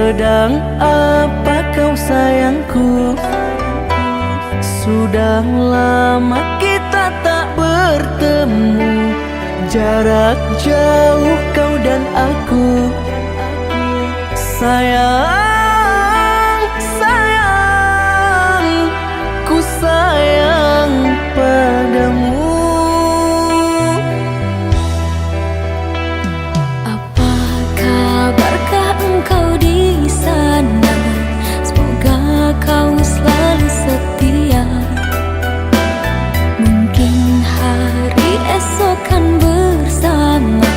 Sedang apa kau sayangku? Sudah lama kita tak bertemu, jarak jauh kau dan aku. Sayang, sayang, ku sayang padamu. Apa kabarkah engkau di sana? Semoga kau selalu setia. Mungkin hari esok kan bersama,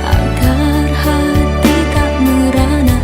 agar hati tak merana.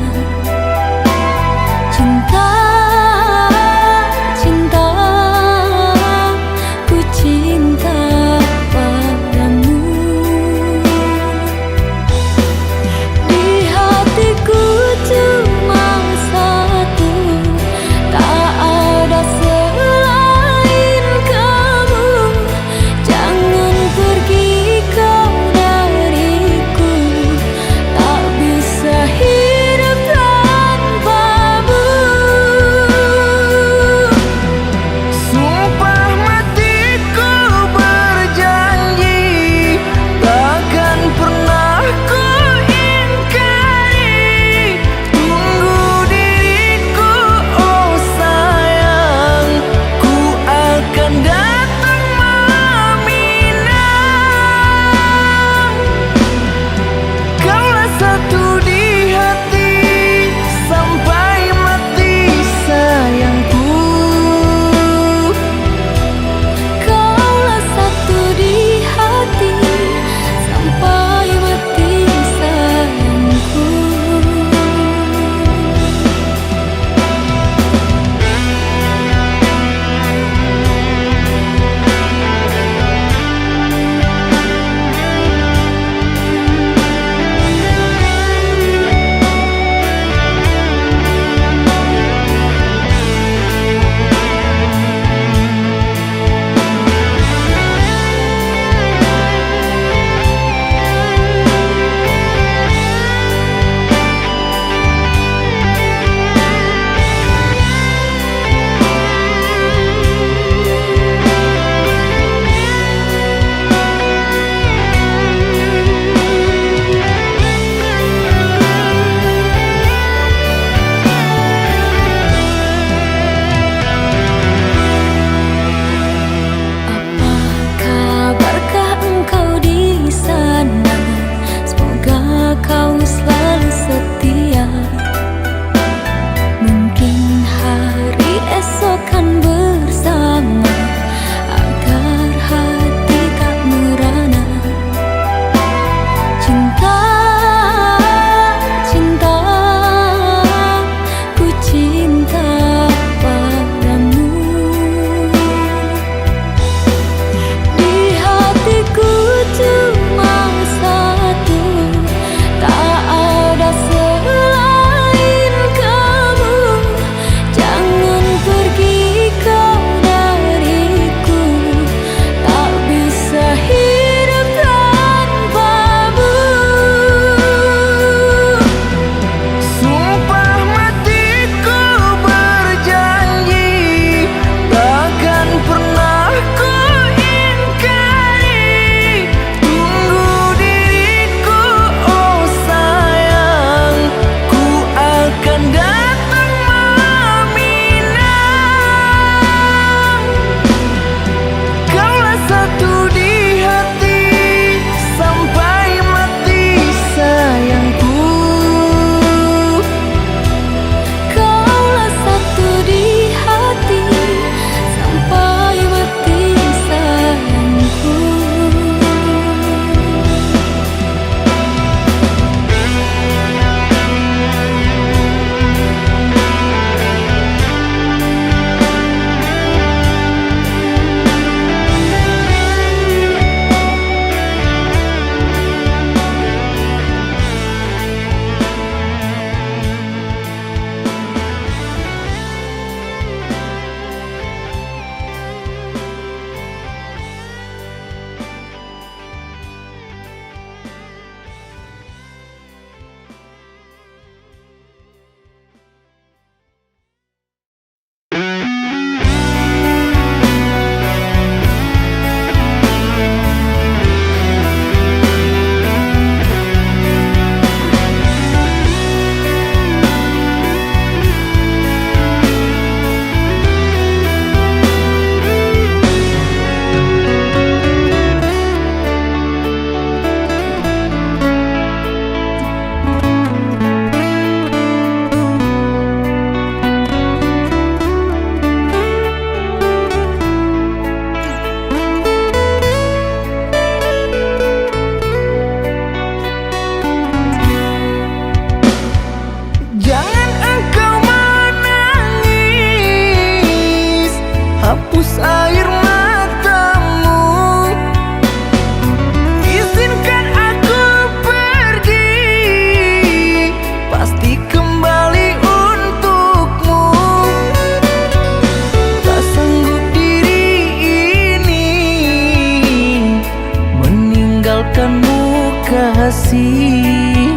kasih.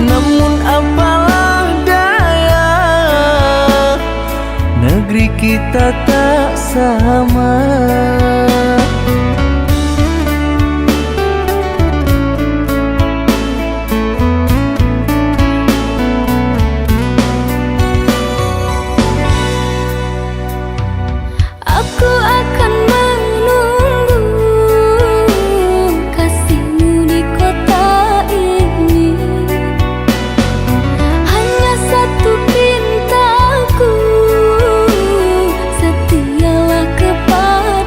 Namun apalah daya, negeri kita tak sama. Aku akan menunggu kasihmu di kota ini. Hanya satu pintaku, setialah kepada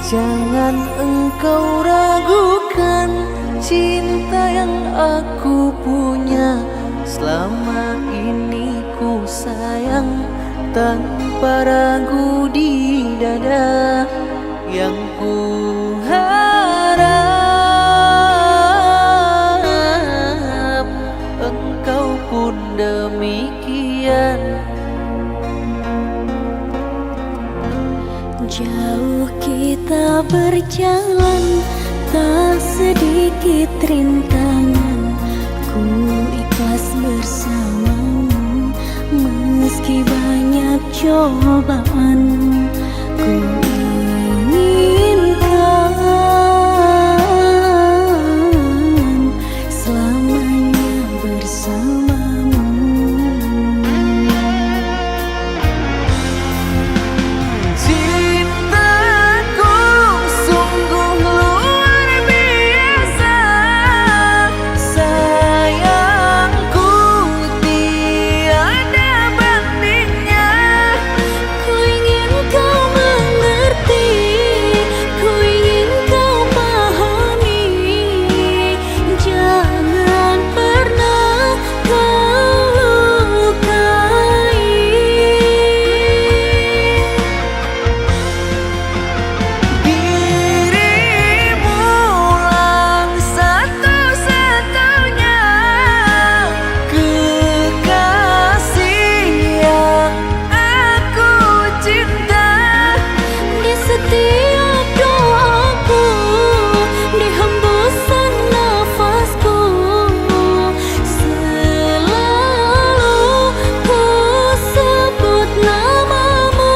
Jangan engkau ragukan cinta yang aku punya. Selama ini ku sayang tanpa ragu di dada. Yang ku harap engkau pun demikian. Jauh kita berjalan, tak sedikit rintangan. Ku ikhlas bersamamu, meski banyak cobaan. Ku inginkan selamanya bersamamu. Cintaku sungguh luar biasa, sayangku tiada bandingnya. Ku ingin kau mengerti, ku ingin kau pahami. Jangan pernah kau lukai. Dirimulah satu-satunya kekasih yang aku cinta. Di setiap doaku, di hembusan nafasku, selalu ku sebut namamu.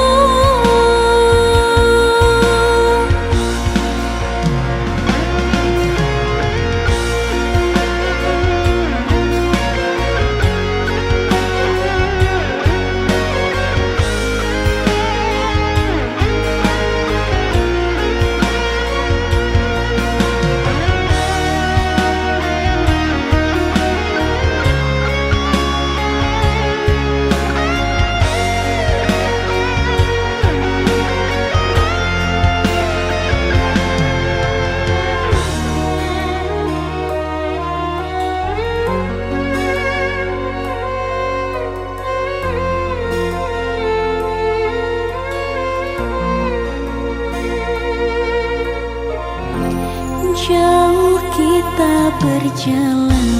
Jauh kita berjalan,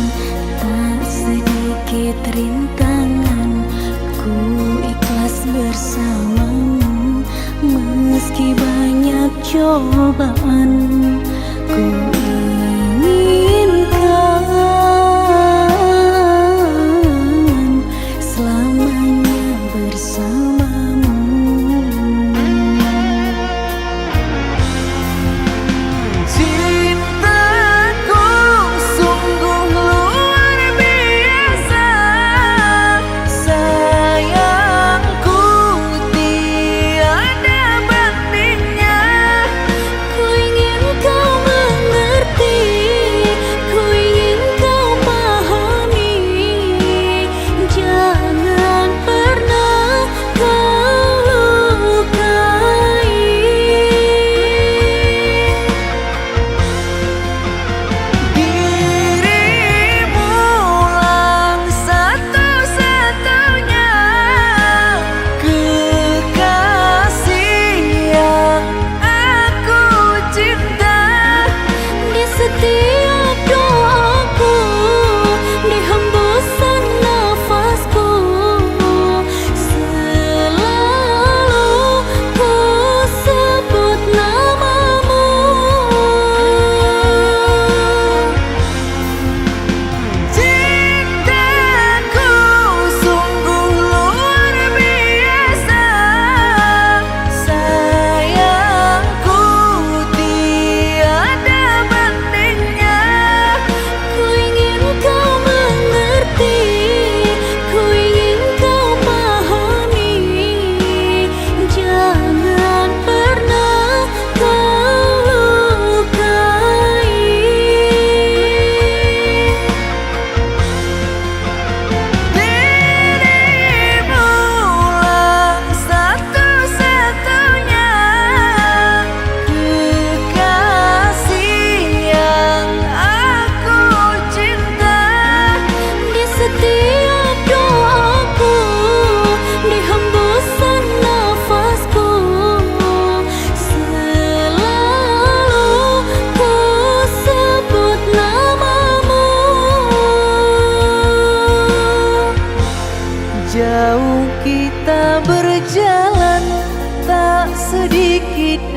tak sedikit rintangan. Ku ikhlas bersamamu, meski banyak cobaan. Ku inginkan selamanya bersamamu. Cintaku sungguh luar biasa, sayangku tiada bandingnya. Ku ingin kau mengerti,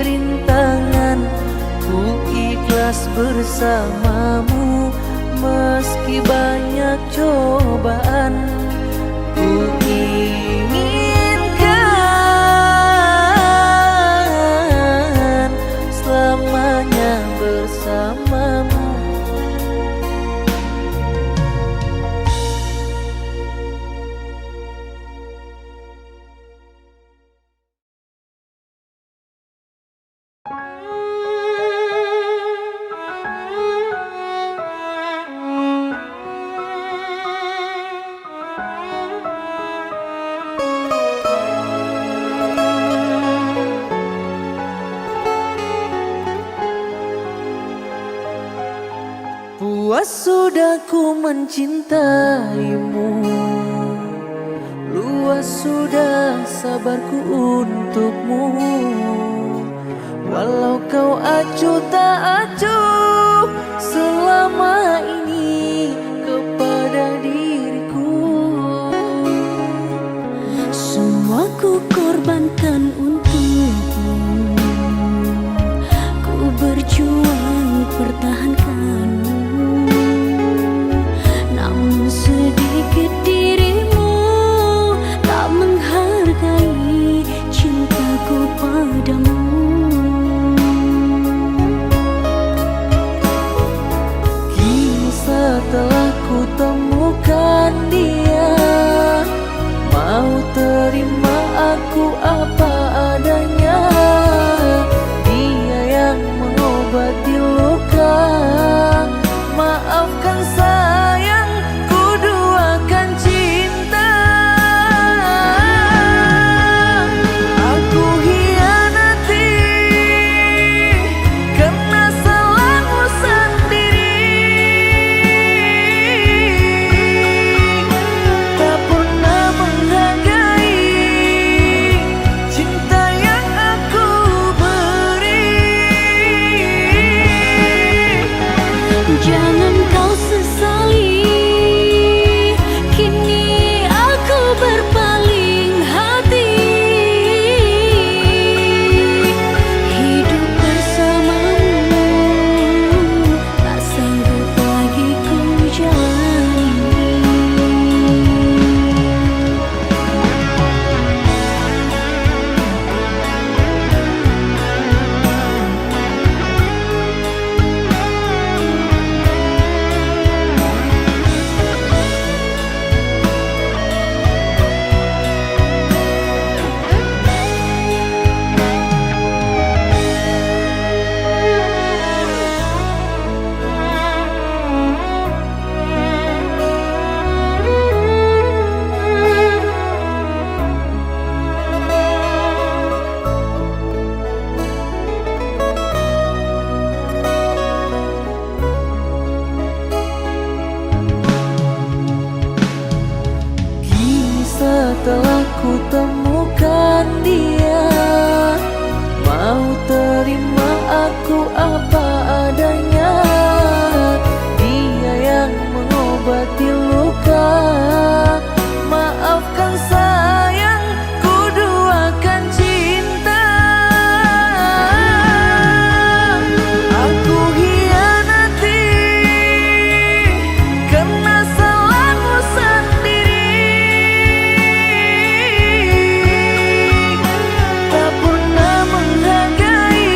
rintangan, ku ikhlas bersamamu meski banyak cobaan. Ku inginkan selamanya bersamamu. Puas sudah ku mencintaimu, luas sudah sabarku untukmu. Walau kau acuh tak acuh selama ini kepada diriku. Semua ku korbankan untukmu, ku berjuang pertahankanmu. Namun sedikit dirimu tak menghargai cintaku padamu. Kini setelah ku temukan dia, mau terima aku apa adanya. Dia yang mengobati luka, maafkan sayang, ku duakan cinta. Aku hianati karena salahmu sendiri, tak pernah menghargai cinta yang aku beri. Jangan kau sesali, kini aku berpaling hati. Hidup bersamamu tak sanggup lagi ku jalani. Kini setelah ku temukan dia, mau terima aku apa adanya. Dia yang mengobati luka, maafkan sayang, ku duakan cinta. Aku hianati karena salahmu sendiri, tak pernah menghargai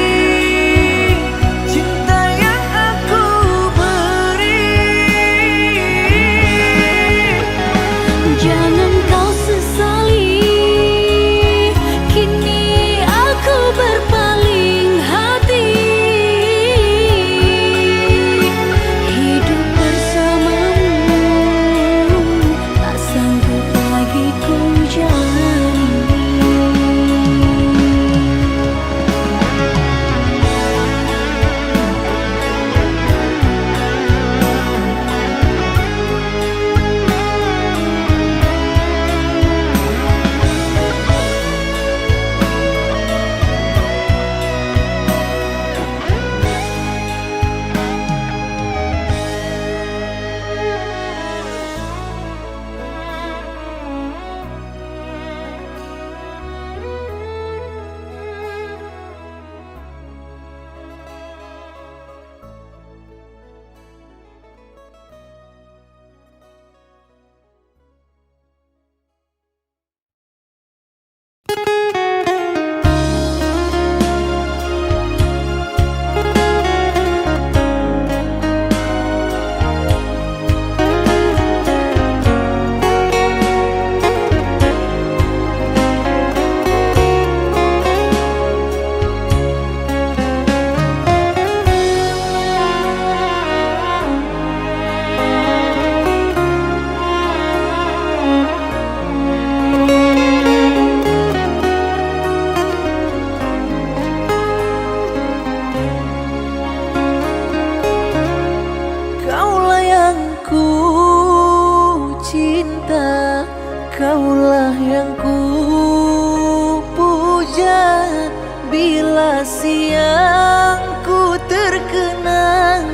yang ku terkenang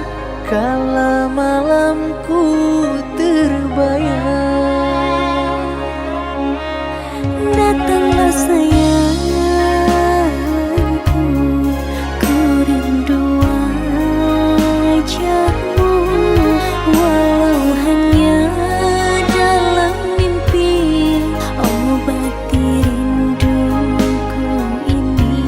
kala malamku terbayang. Datanglah sayangku, ku rindu wajahmu, walau hanya dalam mimpi, obati rinduku ini.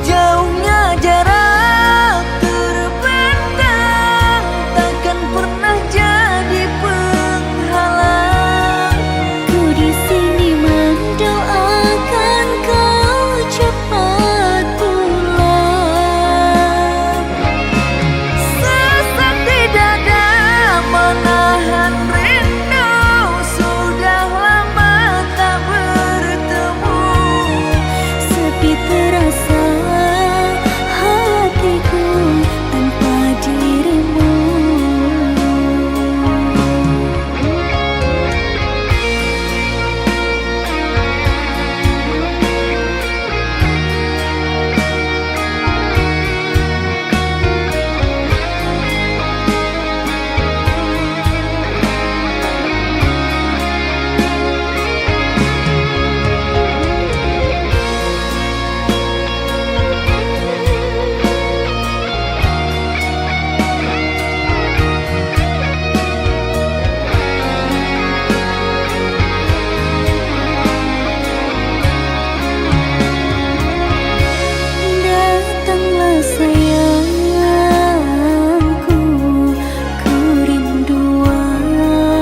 Jauhnya jarak terbentang takkan pernah jadi penghalang. Ku di sini mendoakan kau cepat pulang. Sesak di dada menahan rindu, sudah lama tak bertemu. Sepi terasa hatiku tanpa dirimu. Datanglah sayangku, ku rindu wajahmu,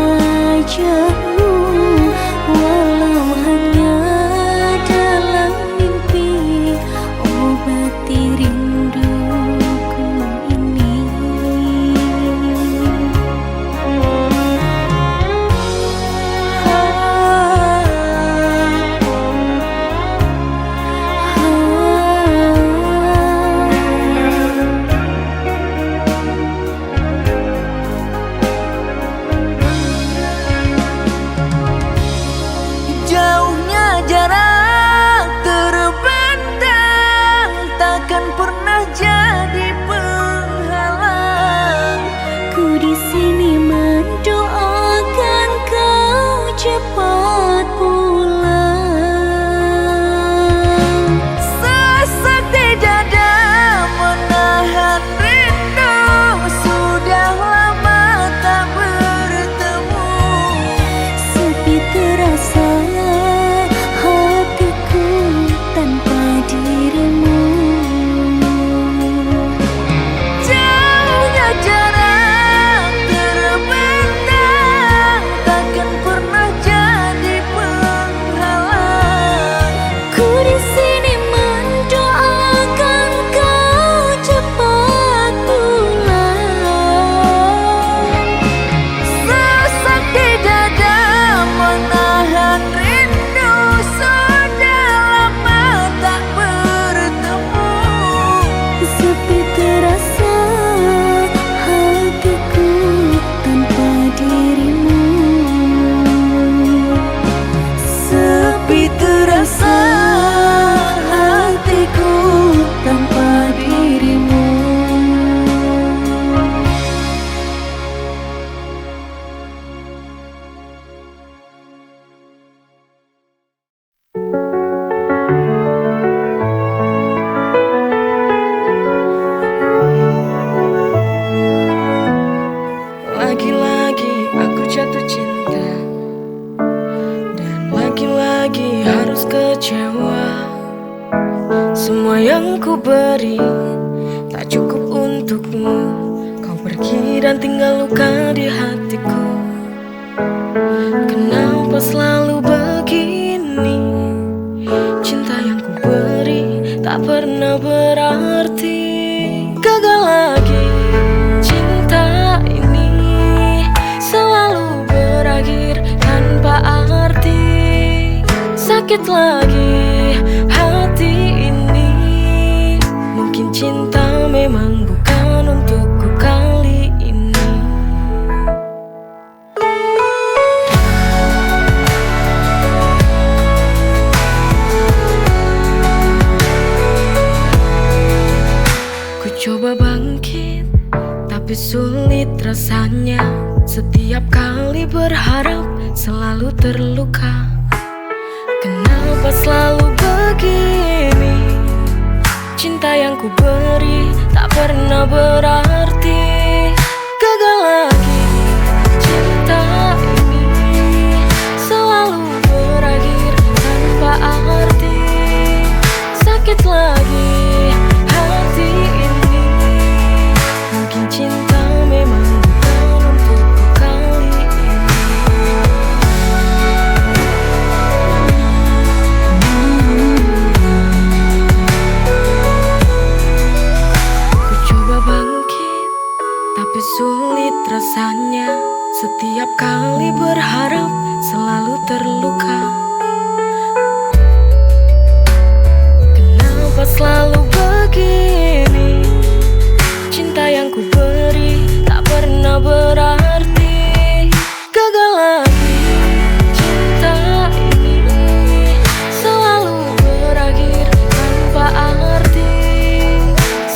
walau hanya dalam mimpi, obati rinduku ini. Jauhnya jarak terbentang takkan pernah jadi penghalang. Ku di sini mendoakan kau cepat pulang. Sesak di dada menahan rindu, sudah lama tak bertemu. Sepi terasa hatiku tanpa dirimu. Jauhnya jarak terbentang takkan pernah jadi penghalang. Ku di sini mendoakan kau cepat pulang. Sesak di dada menahan rindu, sudah lama tak bertemu. Sepi terasa hatiku tanpa dirimu. Sepi terasa hatiku tanpa dirimu. Lagi-lagi aku jatuh cinta, dan lagi-lagi harus kecewa. Semua yang ku beri tak cukup untukmu. Kau pergi dan tinggal luka di hatiku. Kenapa selalu begini? Cinta yang ku beri tak pernah berarti. Gagal lagi cinta ini, selalu berakhir tanpa arti. sakit lagi hati ini. Mungkin cinta memang bukan untukku kali ini. Ku coba bangkit, tapi sulit rasanya. Setiap kali berharap selalu terluka. Kenapa selalu begini? Cinta yang ku beri tak pernah berarti. Gagal lagi cinta ini, selalu berakhir tanpa arti. Sakit lagi hati ini. Mungkin cinta memang bukan untukku kali ini. Ku coba bangkit, tapi sulit rasanya. Setiap kali berharap selalu terluka. Kenapa selalu begini? Cinta yang ku beri tak pernah berarti. Gagal lagi cinta ini, selalu berakhir tanpa arti.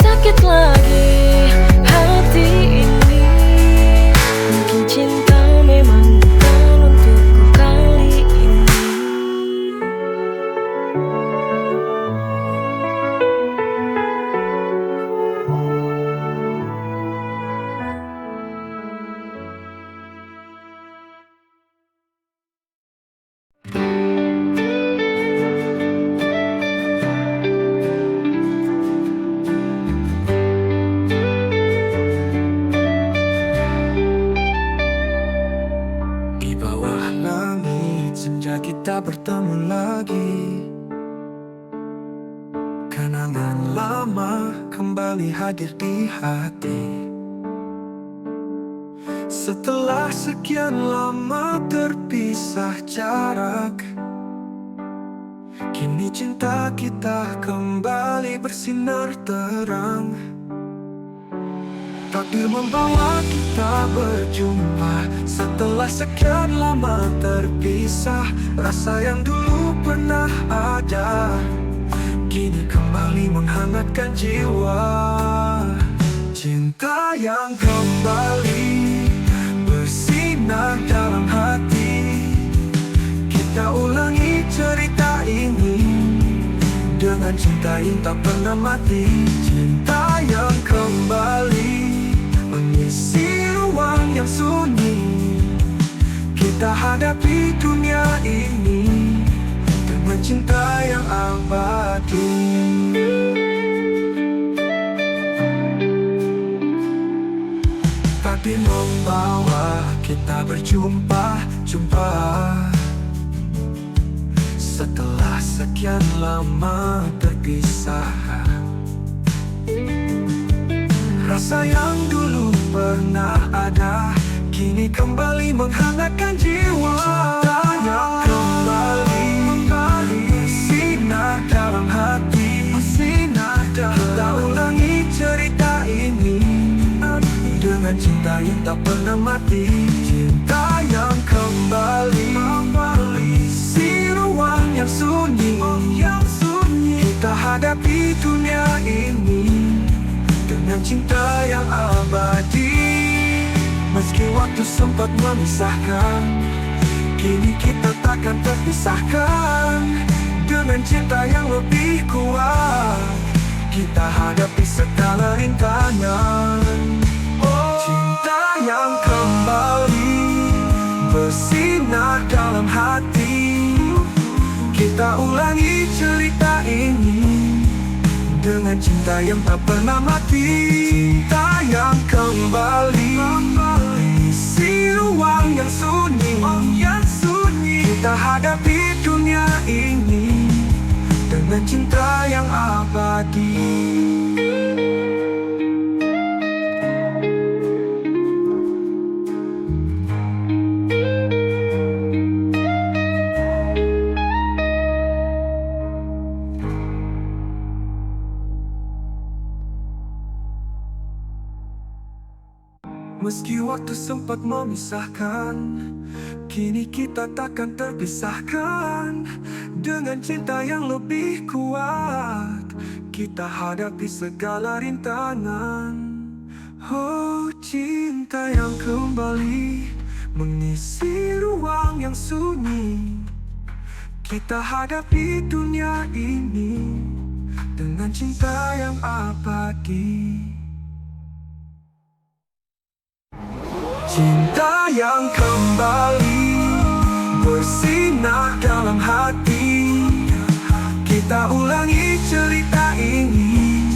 Sakit lagi hati ini. Mungkin cinta memang bukan untukku kali ini. Di bawah langit senja kita bertemu lagi. Kenangan lama kembali hadir di hati. Setelah sekian lama terpisah jarak, kini cinta kita kembali bersinar terang. Takdir membawa kita berjumpa. Setelah sekian lama terpisah, rasa yang dulu pernah ada kini kembali menghangatkan jiwa. Cinta yang kembali bersinar dalam hati. Kita ulangi cerita ini dengan cinta yang tak pernah mati. Cinta yang kembali mengisi ruang yang sunyi. Kita hadapi dunia ini dengan cinta yang abadi. Takdir membawa kita berjumpa. Setelah sekian lama terpisah, rasa yang dulu pernah ada kini kembali menghangatkan jiwa. Cinta yang kembali bersinar dalam hati. Kita ulangi cerita ini dengan cinta yang tak pernah mati. Cinta yang kembali isi ruang yang sunyi. Kita hadapi dunia ini dengan cinta yang abadi. Meski waktu sempat memisahkan, kini kita takkan terpisahkan. Dengan cinta yang lebih kuat, kita hadapi segala rintangan. Cinta yang kembali bersinar dalam hati. Kita ulangi cerita ini dengan cinta yang tak pernah mati. Cinta yang kembali isi ruang yang sunyi. Kita hadapi dunia ini dengan cinta yang abadi. Meski waktu sempat memisahkan, kini kita takkan terpisahkan. Dengan cinta yang lebih kuat, kita hadapi segala rintangan. Oh, cinta yang kembali mengisi ruang yang sunyi. Kita hadapi dunia ini dengan cinta yang abadi. Cinta yang kembali bersinar dalam hati. Kita ulangi cerita ini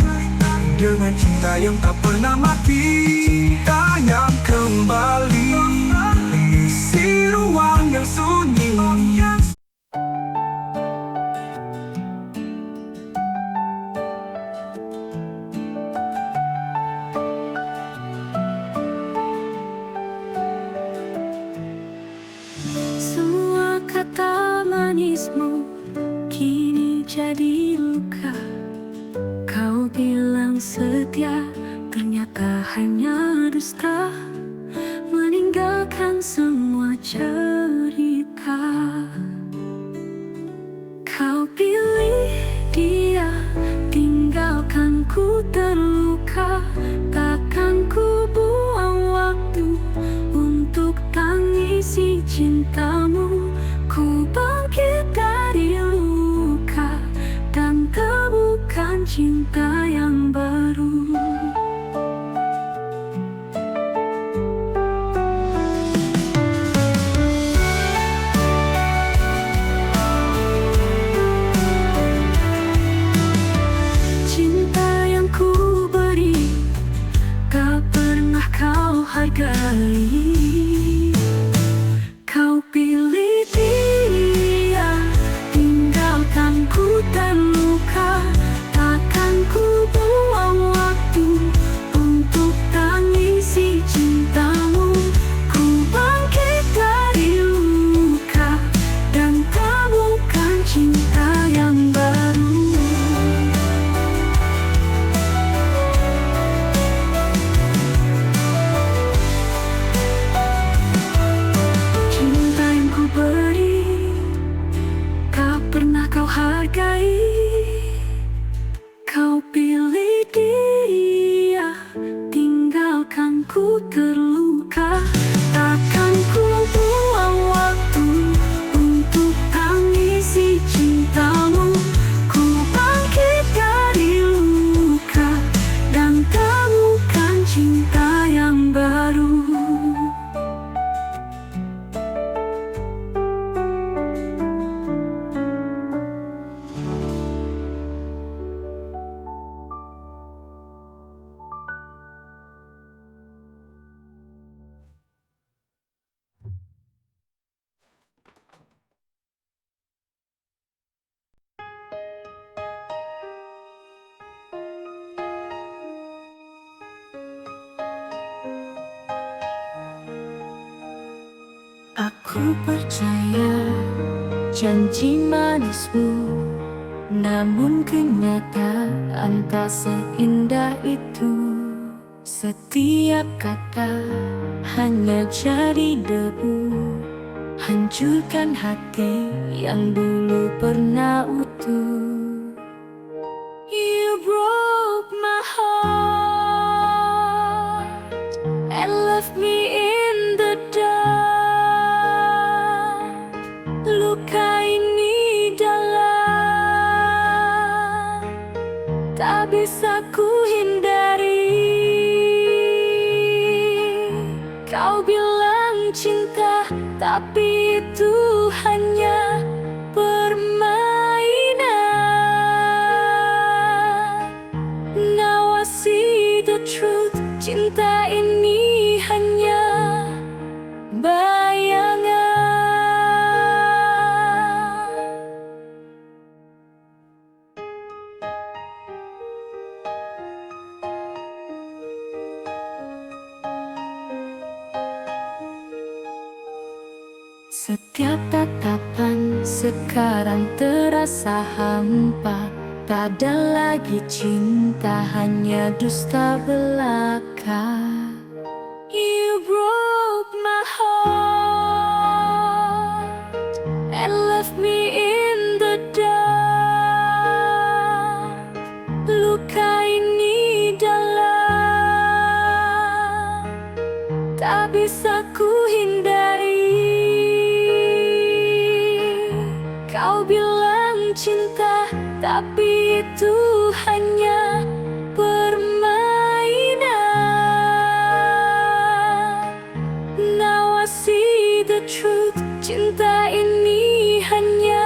dengan cinta yang tak pernah mati. Cinta yang kembali mengisi ruang yang sunyi. Semua kata manismu kini jadi luka. Kau bilang setia, ternyata hanya dusta. Meninggalkan semua cerita. Kau pilih dia, tinggalkan ku terluka. Takkan ku buang waktu untuk tangisi cintamu. Ku bangkit dari luka dan temukan cinta yang baru. Cinta yang ku beri, tak pernah kau hargai. Kau pilih dia, tinggalkan ku terluka. Takkan ku buang waktu untuk tangisi cintamu. Ku bangkit dari luka dan temukan cinta yang baru. Cinta yang ku beri, tak pernah kau hargai. Kau pilih dia, tinggalkan ku terluka. Takkan ku buang waktu untuk tangisi cintamu. Ku bangkit dari luka dan temukan cinta yang baru. Aku percaya janji manismu, namun kenyataan tak seindah itu. Setiap kata hanya jadi debu, hancurkan hati yang dulu pernah utuh. You broke my heart and left me in the dark. Luka ini dalam, tak bisa ku hindari. Kau bilang cinta, tapi itu hanya permainan. Now I see the truth, cinta ini hanya bayangan. Setiap tatapan sekarang terasa hampa. Tak ada lagi cinta, hanya dusta belaka. heart and left me in the dark. Luka ini dalam, tak bisa ku hindari. Kau bilang cinta, tapi itu hanya permainan. Now I see the truth, cinta ini hanya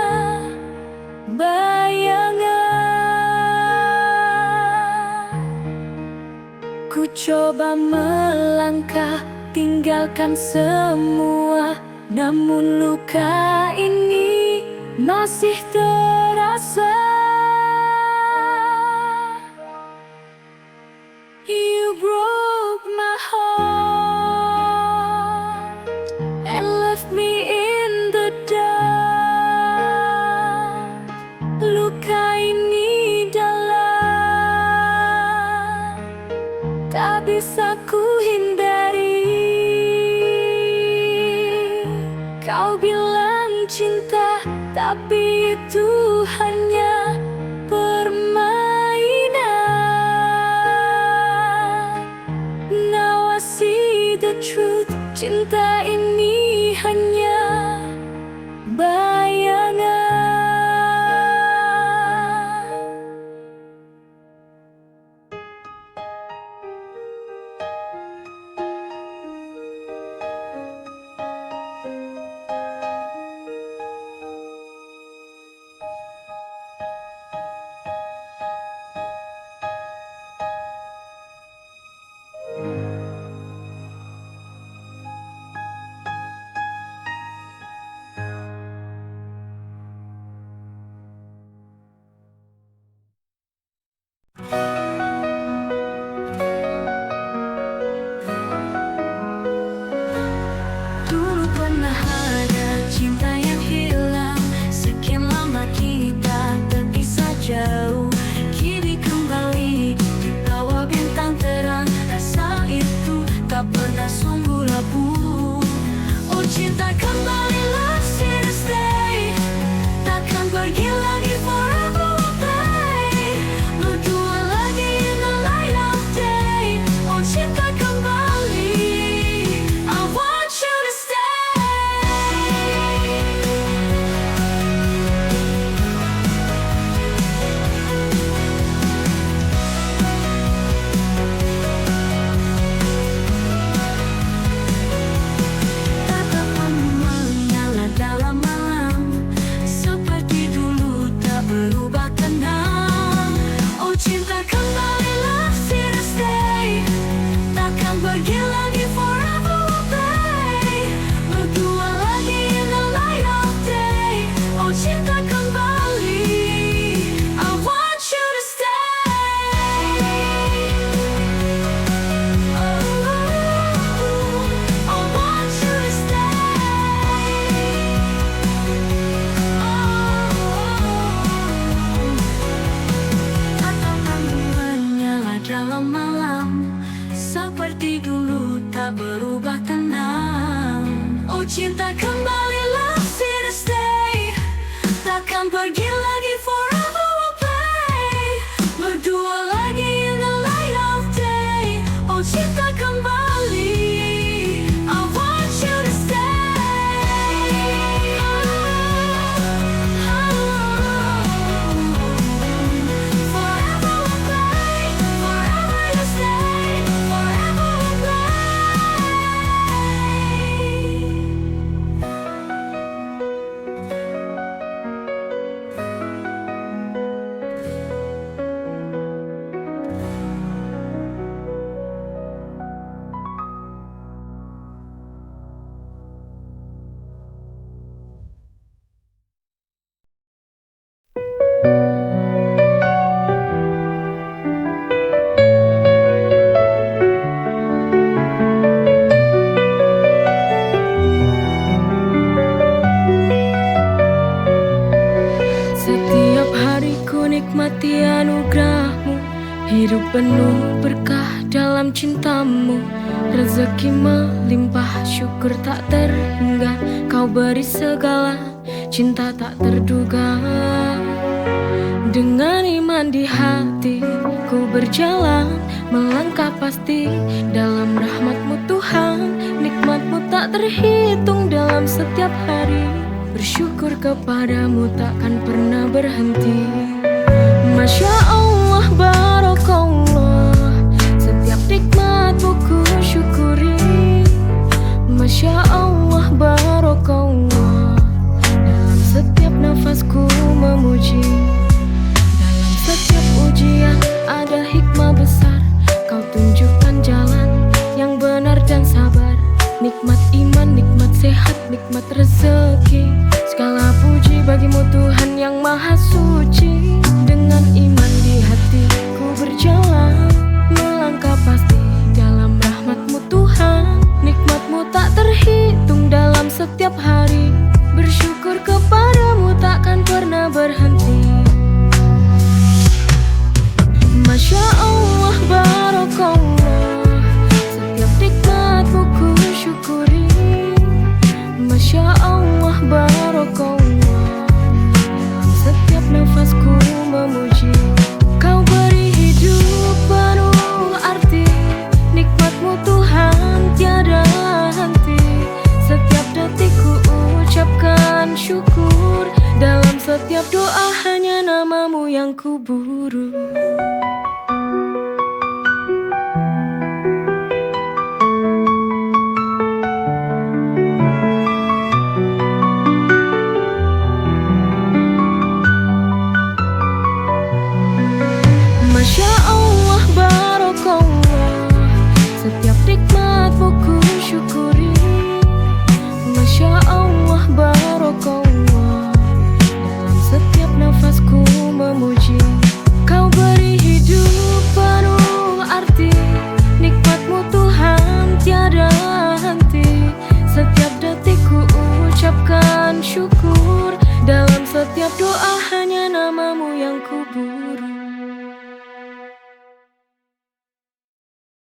bayangan. Ku coba melangkah, tinggalkan semua, namun luka ini masih terasa. You broke my heart and left me in the dark. Luka ini dalam, tak bisa ku hindari. Kau bilang cinta, tapi itu hanya permainan. Now I see the truth, cinta ini hanya bayangan. Dulu pernah ada cinta yang hilang, sekian lama kita terpisah jauh. Kini kembali di bawah bintang terang, rasa itu tak pernah sungguh labuh. Oh cinta kembalilah, here to stay, takkan pergi lagi, forever will play. Berdua lagi in the light of day. Oh cinta kembali, I want you to stay. Tatapanmu menyala dalam malam, seperti dulu tak berubah tenang. Oh cinta kembalilah, here to stay, takkan pergi lagi, forever will play. Berdua lagi in the light of day. Oh cinta kembali, I want you to stay. Oh, I want you to stay. Tatapanmu menyala dalam malam, seperti dulu tak berubah tenang. Oh cinta kembalilah, here to stay, takkan pergi lagi, forever will play. Berdua lagi in the light of day. Oh cinta kembali, I want you to stay. Forever will play, forever you stay, forever will nikmati anugerahmu, hidup penuh berkah dalam cintamu. Rezeki melimpah, syukur tak terhingga. Kau beri segala, cinta tak terduga. Dengan iman di hati, ku berjalan, melangkah pasti dalam rahmat-Mu Tuhan. Nikmat-Mu tak terhitung dalam setiap hari. Bersyukur kepadamu takkan pernah berhenti. Masya Allah, Barakallah, setiap nikmat-Mu ku syukuri. Masya Allah, Barakallah, dalam setiap nafasku memuji. Dalam setiap ujian ada hikmah besar. Kau tunjukkan jalan yang benar dan sabar. Nikmat iman, nikmat sehat, nikmat rezeki. Segala puji bagimu Tuhan yang maha suci. Dengan iman di hati ku berjalan, melangkah pasti dalam rahmat-Mu Tuhan. Nikmat-Mu tak terhitung dalam setiap hari. Bersyukur kepadamu takkan pernah berhenti. Masya Allah, Barakallah, setiap nikmat-Mu ku syukuri. Masya Allah, Barakallah, dalam setiap nafasku memuji. Kau beri hidup penuh arti. Nikmat-Mu Tuhan tiada henti. Setiap detik ku ucapkan syukur. Dalam setiap doa hanya nama-Mu yang ku buru. Masya Allah, Barakallah, setiap nikmat-Mu ku syukuri. Masya Allah, Barakallah, dalam setiap nafasku memuji. Kau beri hidup penuh arti. Nikmat-Mu Tuhan tiada henti. Setiap detik ku ucapkan syukur. Dalam setiap doa hanya nama-Mu yang ku buru.